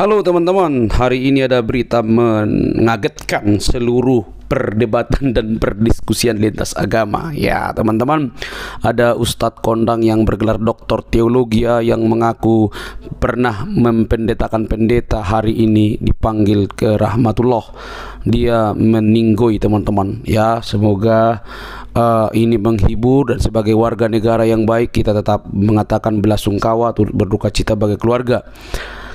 Halo teman-teman, hari ini ada berita mengagetkan seluruh perdebatan dan perdiskusian lintas agama. Ya teman-teman, ada Ustadz kondang yang bergelar doktor teologi yang mengaku pernah mempendetakan pendeta, hari ini dipanggil ke rahmatullah. Dia meninggoy teman-teman. Ya, semoga ini menghibur, dan sebagai warga negara yang baik kita tetap mengatakan belasungkawa, turut berduka cita bagi keluarga.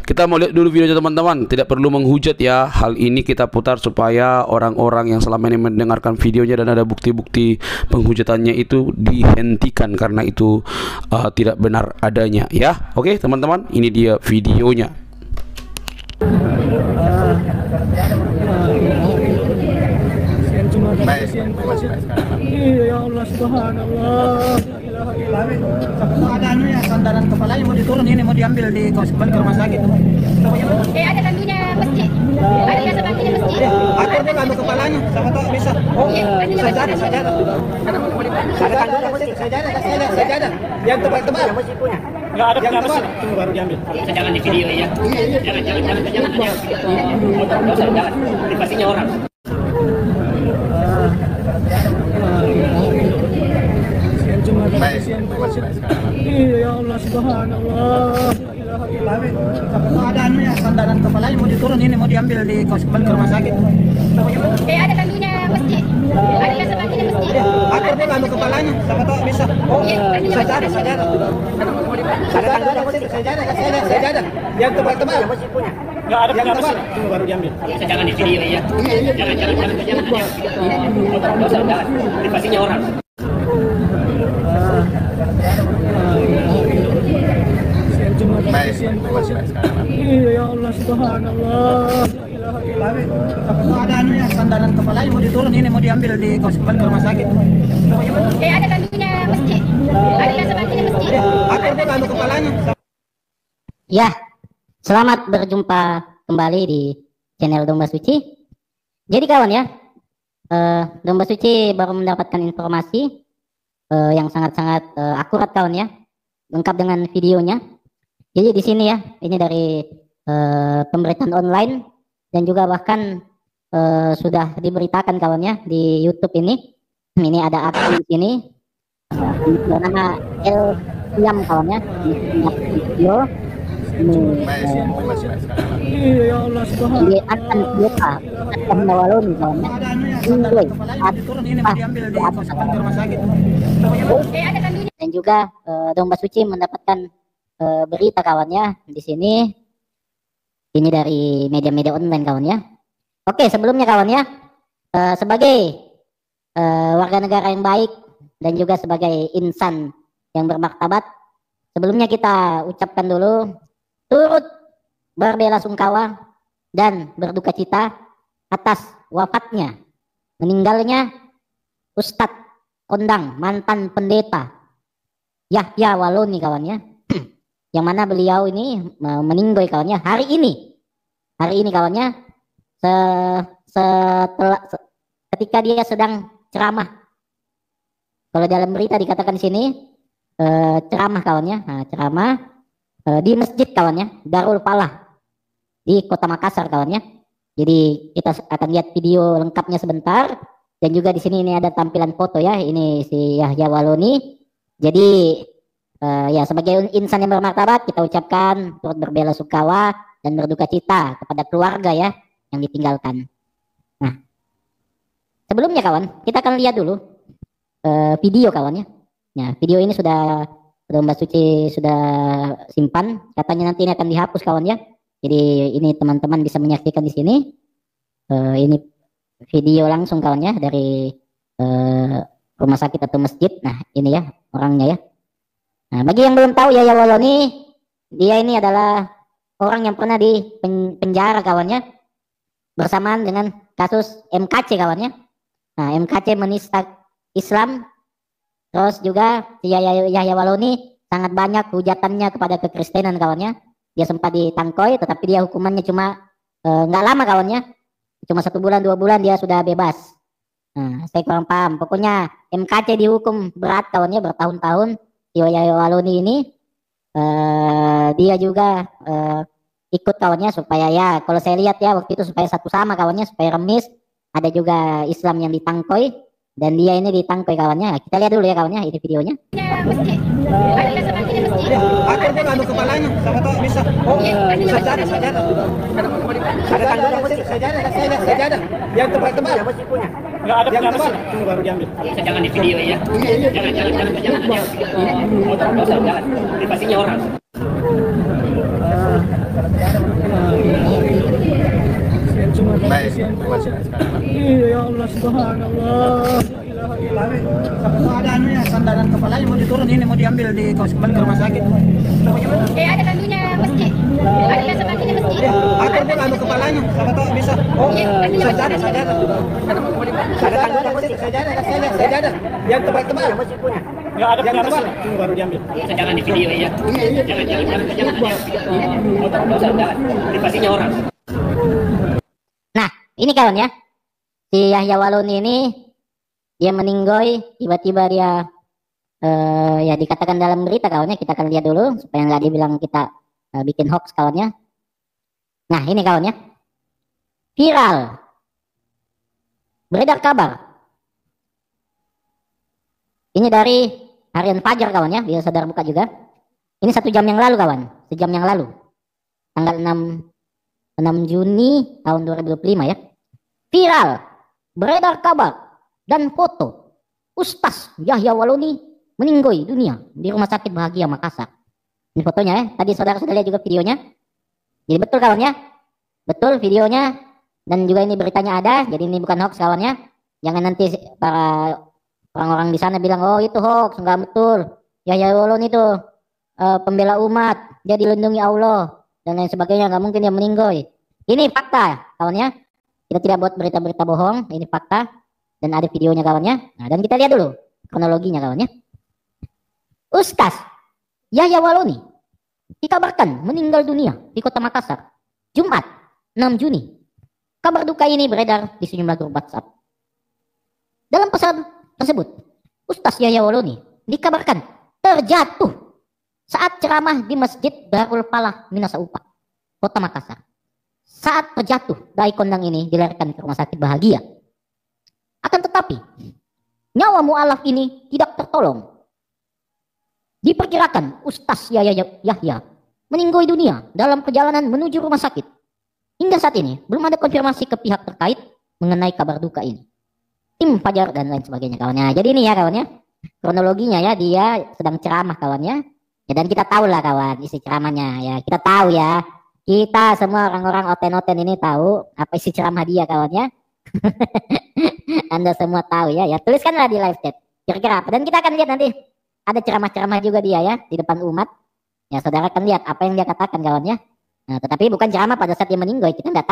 Kita mau lihat dulu videonya teman-teman, tidak perlu menghujat ya. Hal ini kita putar supaya orang-orang yang selama ini mendengarkan videonya dan ada bukti-bukti penghujatannya itu dihentikan, karena itu tidak benar adanya ya. Oke teman-teman, ini dia videonya. Ya Allah, subhanallah. Ada ya, sandaran kepalanya mau diturun, ini mau diambil di kembali ke rumah sakit. Ada tandunya masjid. Ada biasa bantunya masjid. Atur dia ambil kepalanya, sama tak bisa. Oh, sajadah. Ada tandunya masjid, sajadah. Yang tebal-tebal. Enggak ada punya masjid, itu baru diambil. Jangan di video ya. Jangan. Privasinya orang. Ya Allah, subhanallah. Ada ya, sandaran kepalanya mau diturun, ini mau diambil di kembali ke rumah sakit. Ada tandunya masjid. Ada biasa bantunya masjid. Atur dia ambil kepalanya, sama tak bisa. Oh, sajadah. Ada tandunya masjid, sajadah. Yang tebal-tebal. Enggak ada punya masjid, itu baru diambil. Jangan di video ya. Jangan. Privasinya orang. Ya Allah, subhanallah. Ada ya, sandaran kepalanya mau diturun, ini mau diambil di kembali ke rumah sakit. Ada tandunya masjid. Ada biasa bantunya masjid. Atur dia ambil kepalanya. Ya, selamat berjumpa kembali di channel Domba Suci. Jadi kawan ya, Domba Suci baru mendapatkan informasi yang sangat-sangat akurat kawan ya, lengkap dengan videonya. Jadi di sini ya, ini dari pemberitaan online dan juga bahkan sudah diberitakan kawan ya di YouTube ini. Ini ada akun di sini bernama El Siam kawan ya. Video ini Ya Allah, subhanallah. akan kita akan mewaloni kawan ya. Ini mau diambil di kembali ke rumah sakit. Ada tandunya. Dan juga Domba Suci mendapatkan berita kawan ya di sini. Ini dari media-media online kawan ya. Oke, sebelumnya kawan ya, sebagai warga negara yang baik dan juga sebagai insan yang bermartabat, sebelumnya kita ucapkan dulu turut berbelasungkawa dan berduka cita atas wafatnya, meninggalnya Ustadz kondang mantan pendeta Yahya Waloni kawan ya. Yang mana beliau ini meninggoy kawannya hari ini kawannya, setelah ketika dia sedang ceramah. Kalau dalam berita dikatakan sini ceramah kawannya, ceramah di masjid kawannya Darul Falah di Kota Makassar kawannya. Jadi kita akan lihat video lengkapnya sebentar, dan juga di sini ini ada tampilan foto ya, ini si Yahya Waloni. Jadi ya, sebagai insan yang bermartabat kita ucapkan turut berbelasungkawa dan berduka cita kepada keluarga ya yang ditinggalkan. Nah, sebelumnya kawan, kita akan lihat dulu video kawan ya. Nah, video ini sudah Mbak Suci sudah simpan, katanya nanti ini akan dihapus kawan ya. Jadi ini teman-teman bisa menyaksikan di sini. Ini video langsung kawan ya dari rumah sakit atau masjid. Nah, ini ya orangnya ya. Nah, bagi yang belum tahu Yahya Waloni, dia ini adalah orang yang pernah di penjara kawannya bersamaan dengan kasus MKC kawannya. Nah, MKC menista Islam. Terus juga Yahya Waloni sangat banyak hujatannya kepada kekristenan kawannya. Dia sempat ditangkoi, tetapi dia hukumannya cuma nggak lama kawannya, cuma 1 bulan 2 bulan dia sudah bebas. Nah, saya kurang paham. Pokoknya MKC dihukum berat kawannya, bertahun-tahun. Yahya Waloni ini dia juga ikut kawannya supaya ya kalau saya lihat ya waktu itu supaya satu sama kawannya supaya remis. Ada juga Islam yang ditangkoi dan dia ini ditangkoi kawannya. Nah, kita lihat dulu ya kawannya ini videonya. Masjid. Ada sebagian masjid. Atur dulu anu kepalanya, sama tahu bisa. Oh, sajadah, sajadah. Ada tandanya masjid, sajadah. Yang tebal-tebal. Enggak ada yang tebal, tunggu baru diambil. Jangan di video ya. Jangan. Dosa, jangan. Privasinya orang. Baik, terima kasih. Ya Allah, subhanallah. Ada anunya, sandaran kepalanya mau diturun ini mau diambil di kembali ke rumah sakit. Ada tandunya masjid. Ada sebagian masjid. Atur dulu anu kepalanya, sama tahu bisa. Oh, sajadah, sajadah. Ada tandanya masjid, sajadah. Yang tebal-tebal. Enggak ada yang tebal, tunggu baru diambil. Jangan di video ya. Jangan. Dosa, jangan. Privasinya orang. Nah, ini kawan ya. Si Yahya Waloni ini dia meninggoy, tiba-tiba dia ya dikatakan dalam berita kawannya, kita akan lihat dulu supaya nggak dibilang kita bikin hoax kawannya. Nah, ini kawannya. Viral. Beredar kabar. Ini dari Harian Fajar kawannya, biar saudara buka juga. Ini 1 jam yang lalu kawan, sejam yang lalu. Tanggal 6 Juni tahun 2025 ya. Viral, beredar kabar dan foto Ustaz Yahya Waloni meninggoy dunia di Rumah Sakit Bahagia Makassar. Ini fotonya ya. Tadi saudara sudah lihat juga videonya. Jadi betul kawan ya. Betul videonya dan juga ini beritanya ada. Jadi ini bukan hoax kawan ya. Jangan nanti para orang-orang di sana bilang oh itu hoax, enggak betul. Yahya Waloni itu pembela umat, dia dilindungi Allah dan lain sebagainya, nggak mungkin dia meninggoy. Ini fakta kawannya, kita tidak buat berita-berita bohong, ini fakta dan ada videonya kawannya. Nah, dan kita lihat dulu kronologinya kawannya. Ustaz Yahya Waloni dikabarkan meninggal dunia di kota Makassar Jumat 6 Juni. Kabar duka ini beredar di sejumlah grup WhatsApp. Dalam pesan tersebut, Ustaz Yahya Waloni dikabarkan terjatuh saat ceramah di Masjid Darul Falah Minasa Upah, Kota Makassar. Saat terjatuh, dai kondang ini dilarikan ke Rumah Sakit Bahagia. Akan tetapi, nyawa mu'alaf ini tidak tertolong. Diperkirakan Ustaz Yahya meninggoy dunia dalam perjalanan menuju rumah sakit. Hingga saat ini, belum ada konfirmasi ke pihak terkait mengenai kabar duka ini. Tim Fajar dan lain sebagainya kawannya. Jadi ini ya kawannya, kronologinya ya, dia sedang ceramah kawannya. Ya, dan kita tahu lah kawan isi ceramahnya ya, kita tahu ya, kita semua orang-orang oten-oten ini tahu apa isi ceramah dia kawannya. Anda semua tahu ya, ya tuliskanlah di live chat kira-kira apa, dan kita akan lihat nanti ada ceramah-ceramah juga dia ya di depan umat ya, saudara akan lihat apa yang dia katakan kawannya. Nah, tetapi bukan ceramah pada saat dia meninggoy, kita nggak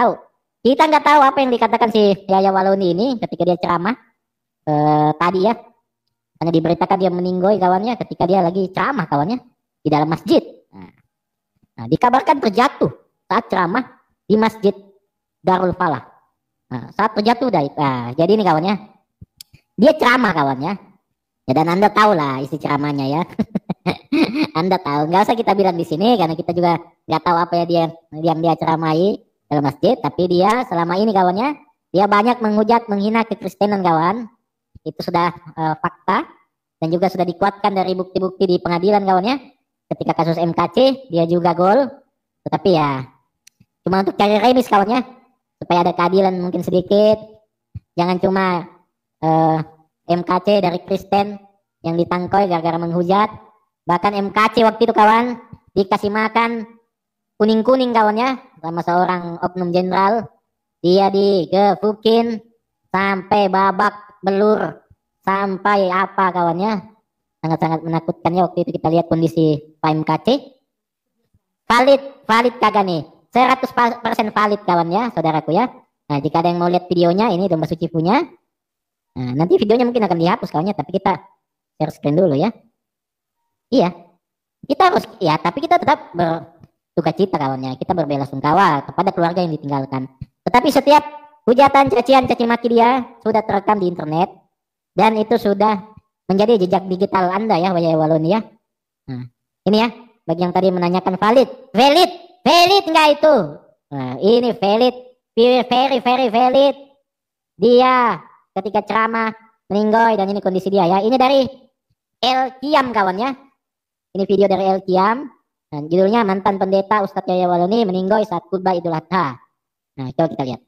tahu apa yang dikatakan si Yahya Waloni ini ketika dia ceramah tadi ya, hanya diberitakan dia meninggoy kawannya ketika dia lagi ceramah kawannya di dalam masjid. Nah, dikabarkan terjatuh saat ceramah di Masjid Darul Falah. Nah, saat terjatuh jadi ini kawannya, dia ceramah kawannya. Ya, dan Anda tahu lah isi ceramahnya ya. Anda tahu, nggak usah kita bilang di sini karena kita juga nggak tahu apa ya yang dia ceramahi dalam masjid. Tapi dia selama ini kawannya, dia banyak menghujat, menghina kekristenan kawan. Itu sudah fakta dan juga sudah dikuatkan dari bukti-bukti di pengadilan kawannya. Ketika kasus MKC dia juga gol, tetapi ya cuma untuk cari remis kawannya supaya ada keadilan mungkin sedikit. Jangan cuma MKC dari Kristen yang ditangkoi gara-gara menghujat. Bahkan MKC waktu itu kawan dikasih makan kuning-kuning kawannya sama seorang oknum jenderal. Dia digebukin sampai babak belur, sampai apa kawannya. Sangat-sangat menakutkan ya waktu itu kita lihat kondisi Pak MKC. Valid kagak nih? 100% valid kawan ya, saudaraku ya. Nah, jika ada yang mau lihat videonya, ini Domba Suci punya. Nah, nanti videonya mungkin akan dihapus kawannya, tapi kita share screen dulu ya. Iya, kita harus ya, tapi kita tetap berduka cita kawannya. Kita berbelasungkawa kepada keluarga yang ditinggalkan. Tetapi setiap hujatan, cacian, caci maki dia sudah terekam di internet dan itu sudah menjadi jejak digital Anda ya, Yahya Waloni ya. Nah, ini ya, bagi yang tadi menanyakan valid Valid nggak itu? Nah, ini valid, very very valid. Dia ketika ceramah meninggoy, dan ini kondisi dia ya. Ini dari El Kiam kawan ya. Ini video dari El Kiam. Dan judulnya mantan pendeta Ustadz Yahya Waloni meninggoy saat khutbah Idul Adha. Nah, coba kita lihat.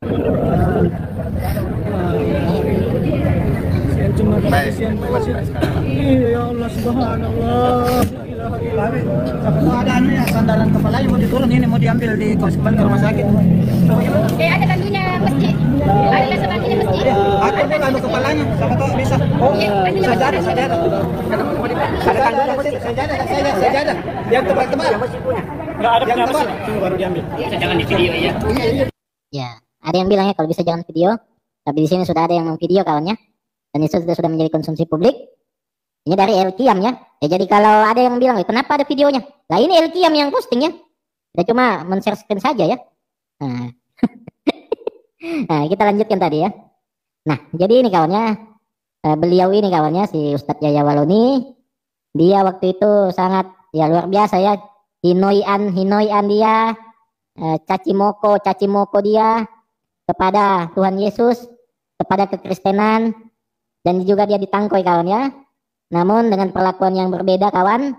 Ya Allah subhanallah. Keadaannya sandaran kepalanya mau diturun, ini mau diambil di rumah sakit. Ada tandunya masjid. Ada sebagainya masjid. Aku ini anu kepalanya, siapa tahu bisa. Oh, sajadah. Ada tandunya masjid, sajadah. Yang tebal-tebal. Enggak ada yang tebal. Baru diambil. Bisa jangan di video ya. Ya, ada yang bilang ya kalau bisa jangan video. Tapi di sini sudah ada yang memvideo kawannya. Dan itu sudah menjadi konsumsi publik. Ini dari El Kiam ya. Ya jadi kalau ada yang bilang, kenapa ada videonya? Lah ini El Kiam yang posting ya. Kita cuma men-share screen saja ya. Nah. Nah, kita lanjutkan tadi ya. Nah, jadi ini kawannya. Beliau ini kawannya si Ustadz Yahya Waloni. Dia waktu itu sangat ya luar biasa ya. Hinoian dia. Caci moko dia kepada Tuhan Yesus, kepada kekristenan, dan juga dia ditangkoi kawan ya. Namun dengan perlakuan yang berbeda kawan,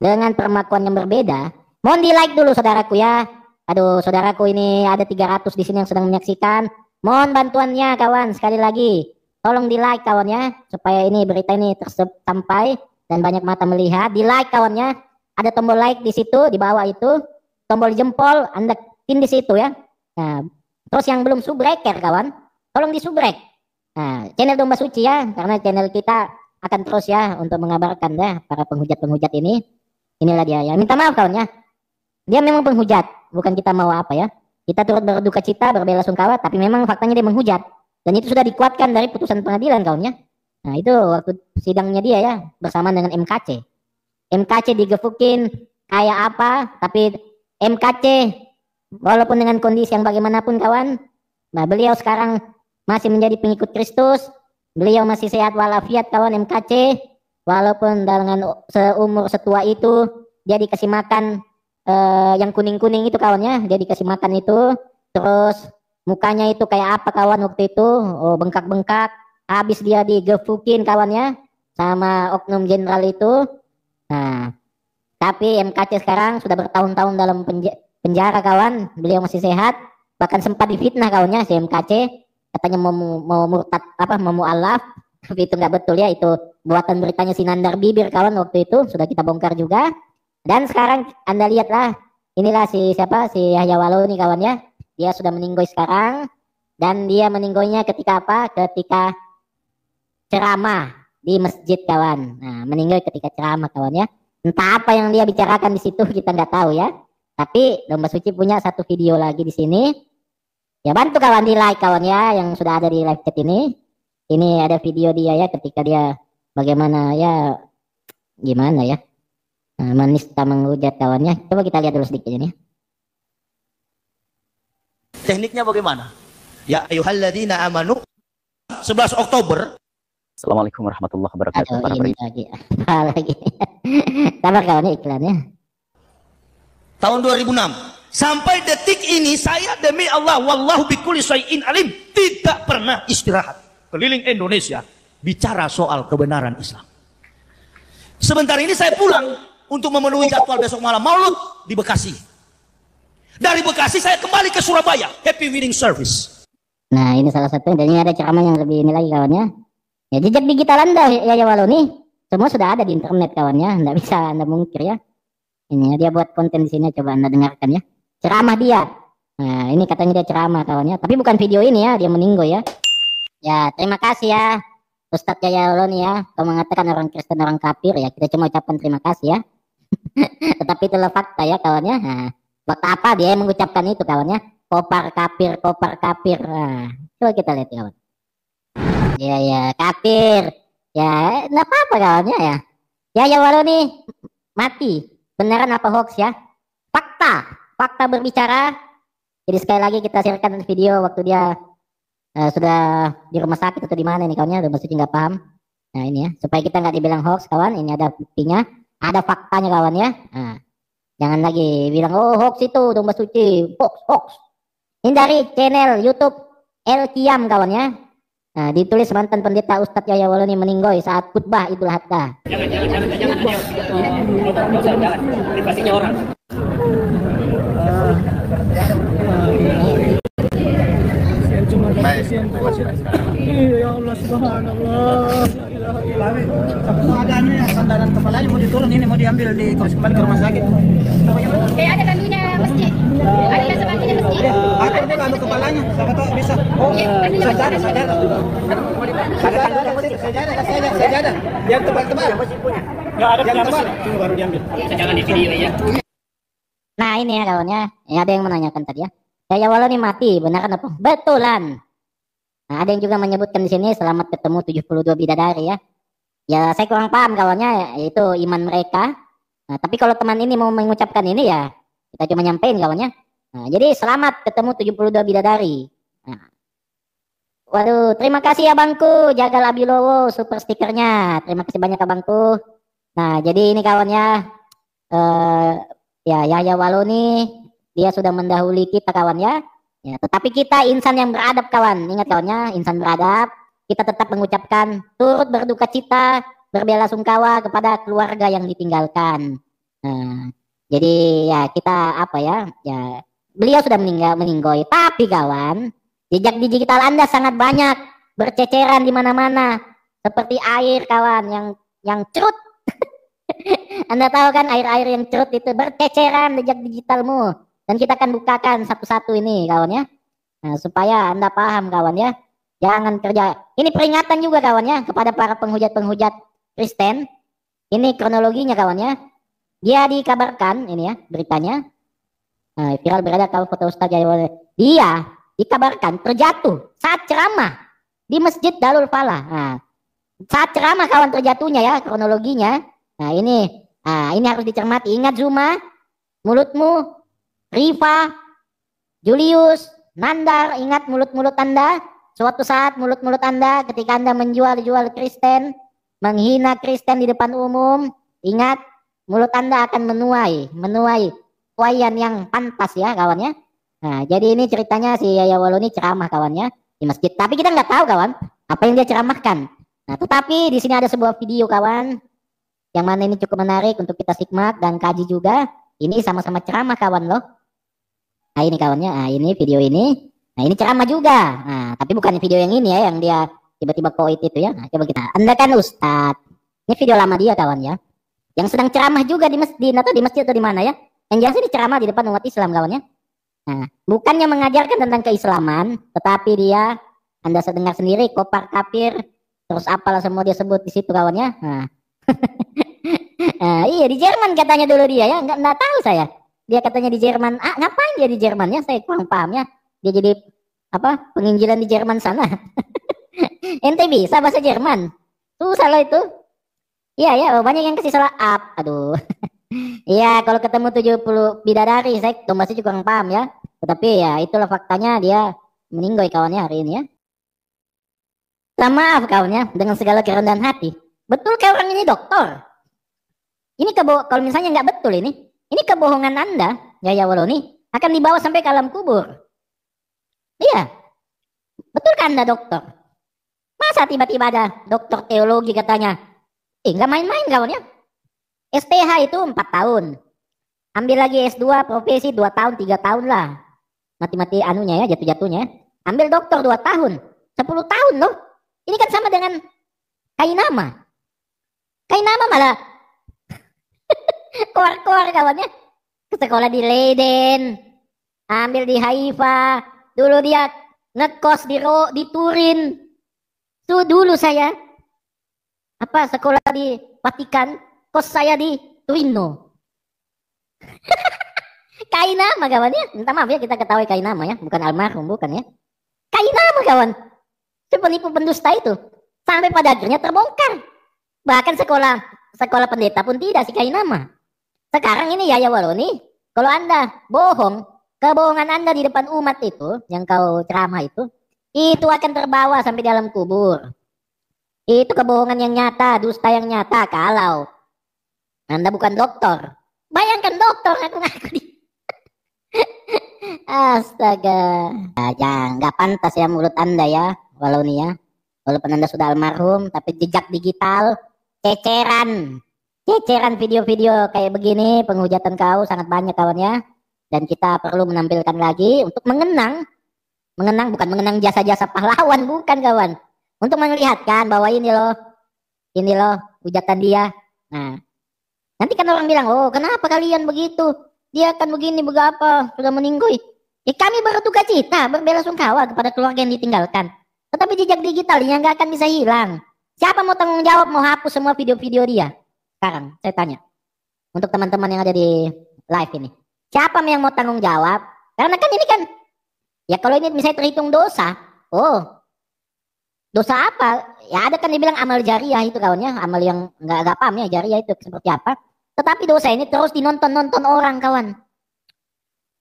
dengan perlakuan yang berbeda. Mohon di like dulu saudaraku ya. Aduh saudaraku, ini ada 300 di sini yang sedang menyaksikan. Mohon bantuannya kawan, sekali lagi tolong di like kawan ya, supaya ini berita ini sampai dan banyak mata melihat. Di like kawan ya. Ada tombol like di situ, di bawah itu tombol jempol, Anda pin di situ ya. Nah, terus yang belum subscriber kawan, tolong di subscribe. Nah, channel Domba Suci ya, karena channel kita akan terus ya untuk mengabarkan ya para penghujat ini. Inilah dia ya. Minta maaf kawan ya. Dia memang penghujat, bukan kita mau apa ya. Kita turut berduka cita, berbela-sungkawa, tapi memang faktanya dia menghujat. Dan itu sudah dikuatkan dari putusan pengadilan kawan ya. Nah, itu waktu sidangnya dia ya bersama dengan MKC. MKC digefukin kayak apa, tapi MKC walaupun dengan kondisi yang bagaimanapun kawan, nah beliau sekarang masih menjadi pengikut Kristus. Beliau masih sehat walafiat kawan MKC, walaupun dengan seumur setua itu dia dikasih makan yang kuning-kuning itu kawan ya, dia dikasih makan itu, terus mukanya itu kayak apa kawan waktu itu, oh bengkak-bengkak, habis dia digefukin kawan ya sama oknum jenderal itu. Nah, tapi MKC sekarang sudah bertahun-tahun dalam penjara kawan, beliau masih sehat, bahkan sempat difitnah kawannya si MKC. Katanya mau murtad mau mualaf, tapi itu nggak betul ya, itu buatan beritanya Sinandar Bibir kawan waktu itu, sudah kita bongkar juga. Dan sekarang Anda lihatlah, inilah si Yahya Waloni kawan ya, dia sudah meninggoy sekarang, dan dia meninggoynya ketika apa? Ketika ceramah di masjid kawan. Nah, meninggoy ketika ceramah kawan ya. Entah apa yang dia bicarakan di situ kita nggak tahu ya. Tapi Domba Suci punya satu video lagi di sini. Ya bantu kawan di like kawan ya yang sudah ada di live chat ini. Ini ada video dia ya ketika dia bagaimana ya, gimana ya, menista menghujat kawannya. Coba kita lihat dulu sedikit ini. Tekniknya bagaimana? Ya ayyuhalladzina amanu 11 Oktober. Assalamualaikum warahmatullahi wabarakatuh. Aduh, ini lagi. Apa lagi? Sabar kawan iklannya. Tahun 2006. Sampai detik ini saya demi Allah wallahu bikulli syai'in alim tidak pernah istirahat keliling Indonesia bicara soal kebenaran Islam. Sebentar ini saya pulang untuk memenuhi jadwal besok malam Maulud di Bekasi. Dari Bekasi saya kembali ke Surabaya, happy wedding service. Nah, ini salah satu, dan ini ada ceramah yang lebih ini lagi kawannya. Ya jejak digital Anda Yahya Waloni semua sudah ada di internet kawannya, nggak bisa Anda mungkir ya. Ini dia buat konten di sini, coba Anda dengarkan ya. Ceramah dia. Nah, ini katanya dia ceramah kawannya, tapi bukan video ini ya, dia meninggoy ya. Ya, terima kasih ya Ustadz Yahya Waloni ya. Kau mengatakan orang Kristen orang kafir ya, kita cuma ucapkan terima kasih ya. Tetapi itulah fakta ya kawannya. Nah, fakta apa dia yang mengucapkan itu kawannya? Kopar kafir. Nah, coba kita lihat ya kawan. Ya, kafir. Ya, enggak apa-apa kawannya ya. Yahya Waloni mati. Beneran apa hoax ya? Fakta berbicara. Jadi sekali lagi kita sharekan video waktu dia sudah di rumah sakit atau di mana nih kawannya, udah masih nggak paham. Nah ini ya, supaya kita nggak dibilang hoax kawan, ini ada buktinya, ada faktanya kawan ya. Nah, Jangan lagi bilang, oh hoax itu domba suci, hoax. Ini dari channel YouTube El Kiam kawan ya. Nah, ditulis mantan pendeta Ustadz Yahya Waloni meninggoy saat khutbah Idul Adha. Jangan. Nggak usah, jangan. Privasinya orang. Ya Allah subhanallah. Adanya ya sandaran kepalanya mau diturun ini mau diambil di kembali ke rumah sakit. Ada kandunya masjid. Ada yang sebagainya masjid. Ada itu kandu kepalanya, siapa tahu bisa. Oh, sajadah. Sajadah. Yang tebal-tebal. Enggak ada yang tebal. Tunggu baru diambil. Jangan di video ya. Nah ini ya kawannya, ya, ada yang menanyakan tadi ya. Yahya Waloni mati, benar apa? Betulan. Nah, ada yang juga menyebutkan di sini selamat ketemu 72 bidadari ya. Ya saya kurang paham kawannya, yaitu iman mereka. Nah, tapi kalau teman ini mau mengucapkan ini ya kita cuma nyampein kawannya. Nah, jadi selamat ketemu 72 bidadari. Nah. Waduh, terima kasih abangku Jagal Abilowo super stikernya. Terima kasih banyak abangku. Nah, jadi ini kawannya ya Yahya Waloni dia sudah mendahului kita kawan ya. Ya, tetapi kita insan yang beradab kawan. Ingat kawannya, insan beradab. Kita tetap mengucapkan turut berduka cita, berbelasungkawa kepada keluarga yang ditinggalkan. Nah, jadi ya kita apa ya? Ya beliau sudah meninggoy. Tapi kawan, jejak digital Anda sangat banyak, berceceran di mana-mana, seperti air kawan yang cerut. Anda tahu kan air-air yang cerut itu berceceran jejak digitalmu. Dan kita akan bukakan satu-satu ini kawan ya. Nah, supaya Anda paham kawan ya. Jangan kerja. Ini peringatan juga kawan ya kepada para penghujat-penghujat Kristen. Ini kronologinya kawan ya. Dia dikabarkan ini ya beritanya. Nah, viral beredar kalau foto Ustaz Yahya Waloni. Dia dikabarkan terjatuh saat ceramah di Masjid Darul Falah. Nah, saat ceramah kawan terjatuhnya ya kronologinya. Nah, ini harus dicermati. Ingat Zuma, mulutmu, Riva, Julius, Nandar, ingat mulut-mulut Anda. Suatu saat mulut-mulut Anda ketika Anda menjual-jual Kristen, menghina Kristen di depan umum, ingat mulut Anda akan menuai tuaian yang pantas ya kawannya. Nah, jadi ini ceritanya si Yahya Waloni ceramah kawannya di masjid. Tapi kita nggak tahu kawan apa yang dia ceramahkan. Nah, tetapi di sini ada sebuah video kawan yang mana ini cukup menarik untuk kita simak dan kaji juga. Ini sama-sama ceramah kawan loh. Nah ini kawannya, nah ini video ini. Nah ini ceramah juga. Nah tapi bukan video yang ini ya, yang dia tiba-tiba koit itu ya. Nah coba kita, Anda kan Ustadz. Ini video lama dia kawan ya. Yang sedang ceramah juga di masjid atau di masjid atau di mana ya. Yang jelas ini ceramah di depan umat Islam kawan ya. Nah bukannya mengajarkan tentang keislaman. Tetapi dia, Anda dengar sendiri, kopar kafir. Terus apalah semua dia sebut di situ kawan ya. Nah. Iya di Jerman katanya dulu dia ya. Nggak tahu saya. Dia katanya di Jerman. Ngapain dia di Jerman ya? Saya kurang paham ya. Dia jadi apa? Penginjilan di Jerman sana. Ente bisa bahasa Jerman? Susah loh itu. Iya ya, banyak yang kasih salah up. Aduh. Iya, kalau ketemu 70 bidadari, saya masih kurang paham ya. Tetapi ya itulah faktanya dia meninggoy kawannya hari ini ya. Maaf kawannya dengan segala kerendahan hati. Betul kayak orang ini dokter? Ini kalau misalnya nggak betul ini kebohongan Anda, Yahya Waloni, akan dibawa sampai ke alam kubur. Iya, betul kan Anda dokter? Masa tiba-tiba ada dokter teologi katanya? Nggak main-main kawan ya. STH itu 4 tahun. Ambil lagi S2 profesi 2 tahun, 3 tahun lah. Mati-mati anunya ya, jatuh-jatuhnya. Ambil dokter 2 tahun, 10 tahun loh. Ini kan sama dengan Kainama. Kainama malah keluar kawannya ke sekolah di Leiden, ambil di Haifa, dulu dia ngekos di Turin. Tuh dulu saya sekolah di Vatikan, kos saya di Torino. Kainama kawannya, minta maaf ya kita ketahui Kainama ya, bukan almarhum bukan ya. Kainama kawan, si penipu pendusta itu sampai pada akhirnya terbongkar. Bahkan sekolah pendeta pun tidak si Kainama. Sekarang ini Yahya Waloni, kalau Anda bohong, kebohongan Anda di depan umat itu, yang kau ceramah itu akan terbawa sampai dalam kubur. Itu kebohongan yang nyata, dusta yang nyata. Kalau Anda bukan dokter, Bayangkan dokter ngaku-ngaku di. Astaga. Jangan, nggak pantas ya mulut Anda ya, walau nih ya. Walaupun Anda sudah almarhum, tapi jejak digital, ceceran video-video kayak begini, penghujatan kau sangat banyak kawan ya. Dan kita perlu menampilkan lagi untuk mengenang bukan mengenang jasa-jasa pahlawan, bukan kawan. Untuk melihatkan bahwa ini loh hujatan dia. Nah, nanti kan orang bilang, oh kenapa kalian begitu? Dia akan begini, begapa, sudah meninggoy. Kami berduka cita, berbelasungkawa kepada keluarga yang ditinggalkan. Tetapi jejak digital yang nggak akan bisa hilang. Siapa mau tanggung jawab, mau hapus semua video-video dia? Sekarang saya tanya, untuk teman-teman yang ada di live ini, siapa yang mau tanggung jawab? Karena kan ini kan, ya kalau ini misalnya terhitung dosa, dosa apa? Ya ada kan dibilang amal jariah itu kawannya, amal yang nggak paham ya jariah itu seperti apa. Tetapi dosa ini terus dinonton orang kawan.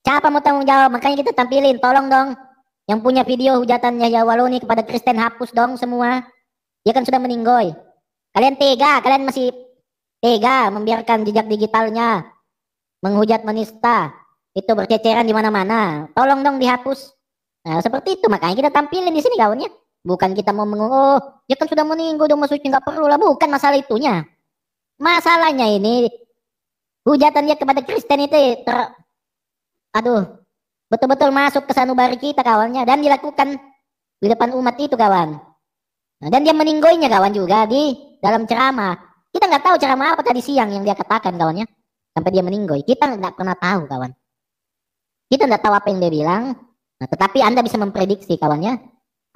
Siapa mau tanggung jawab? Makanya kita tampilin, tolong dong. Yang punya video hujatan Yahya Waloni kepada Kristen, hapus dong semua. Dia kan sudah meninggoy. Kalian masih tega membiarkan jejak digitalnya menghujat, menista. Itu berceceran di mana-mana. Tolong dong dihapus. Nah, seperti itu. Makanya kita tampilin di sini kawannya. Bukan kita mau dia kan sudah meninggoy dong, maksudnya nggak perlu lah. Bukan masalah itunya. Masalahnya ini hujatan dia kepada Kristen itu betul-betul masuk ke sanubari kita kawannya, dan dilakukan di depan umat itu kawan. Nah, dan dia meninggoynya kawan juga di dalam ceramah. Kita nggak tahu ceramah apa tadi siang yang dia katakan kawannya, sampai dia meninggoy. Kita nggak pernah tahu kawan. Kita nggak tahu apa yang dia bilang. Nah, tetapi Anda bisa memprediksi kawannya.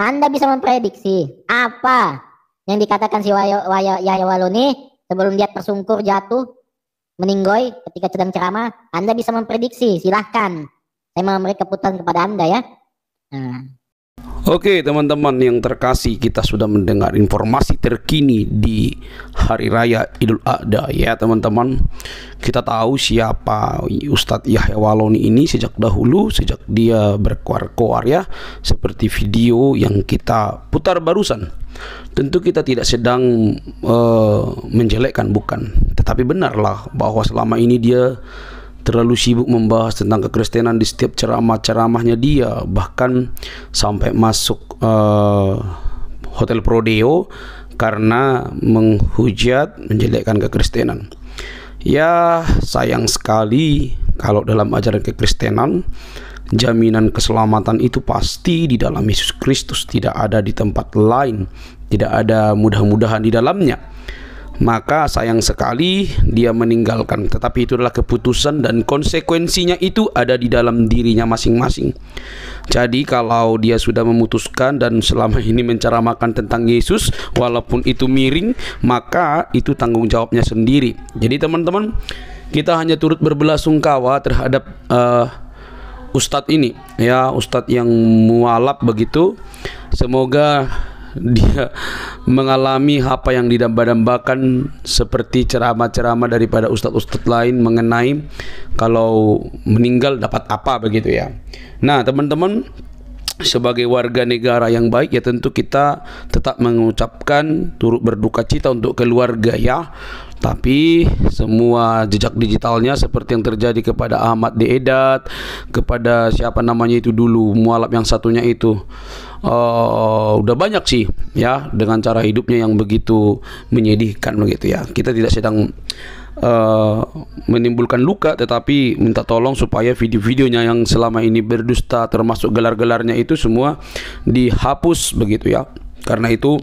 Anda bisa memprediksi apa yang dikatakan si Yahya Waloni sebelum dia tersungkur jatuh meninggoy ketika sedang ceramah. Anda bisa memprediksi, silahkan. Saya memberi keputusan kepada Anda ya. Nah. Oke teman-teman yang terkasih, kita sudah mendengar informasi terkini di Hari Raya Idul Adha ya teman-teman. Kita tahu siapa Ustadz Yahya Waloni ini sejak dahulu, sejak dia berkoar-koar ya, seperti video yang kita putar barusan. Tentu kita tidak sedang menjelekkan, bukan. Tetapi benarlah bahwa selama ini dia terlalu sibuk membahas tentang kekristenan di setiap ceramah-ceramahnya dia, bahkan sampai masuk Hotel Prodeo karena menghujat, menjelekkan kekristenan. Ya sayang sekali kalau dalam ajaran kekristenan jaminan keselamatan itu pasti di dalam Yesus Kristus, tidak ada di tempat lain, tidak ada mudah-mudahan di dalamnya. Maka sayang sekali dia meninggalkan, tetapi itu adalah keputusan dan konsekuensinya itu ada di dalam dirinya masing-masing. Jadi kalau dia sudah memutuskan dan selama ini menceramakan tentang Yesus walaupun itu miring, maka itu tanggung jawabnya sendiri. Jadi teman-teman, kita hanya turut berbelasungkawa terhadap Ustadz ini ya, Ustadz yang mualaf begitu. Semoga dia mengalami apa yang didamba-dambakan seperti ceramah-ceramah daripada ustadz-ustadz lain mengenai kalau meninggal dapat apa begitu ya. Nah teman-teman, sebagai warga negara yang baik ya tentu kita tetap mengucapkan turut berduka cita untuk keluarga ya. Tapi semua jejak digitalnya seperti yang terjadi kepada Ahmad Deedat, kepada siapa namanya itu dulu mualaf yang satunya itu, udah banyak sih ya dengan cara hidupnya yang begitu menyedihkan begitu ya. Kita tidak sedang menimbulkan luka, tetapi minta tolong supaya video-videonya yang selama ini berdusta termasuk gelar-gelarnya itu semua dihapus begitu ya. Karena itu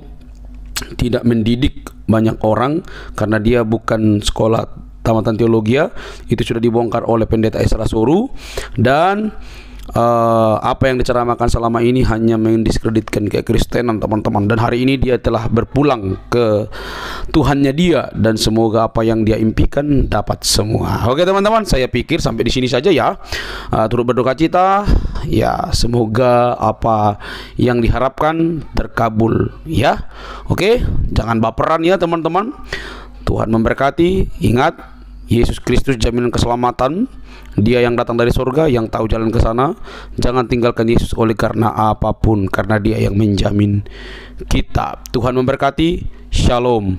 tidak mendidik banyak orang, karena dia bukan sekolah tamatan teologi, itu sudah dibongkar oleh pendeta Esra Soru. Dan apa yang diceramakan selama ini hanya mendiskreditkan kekristenan teman-teman. Dan hari ini dia telah berpulang ke Tuhannya dia, dan semoga apa yang dia impikan dapat semua. Oke teman-teman, saya pikir sampai di sini saja ya. Turut berduka cita ya, semoga apa yang diharapkan terkabul ya. Oke, jangan baperan ya teman-teman. Tuhan memberkati. Ingat, Yesus Kristus jaminan keselamatan. Dia yang datang dari surga, yang tahu jalan ke sana. Jangan tinggalkan Yesus oleh karena apapun, karena dia yang menjamin kita. Tuhan memberkati. Shalom.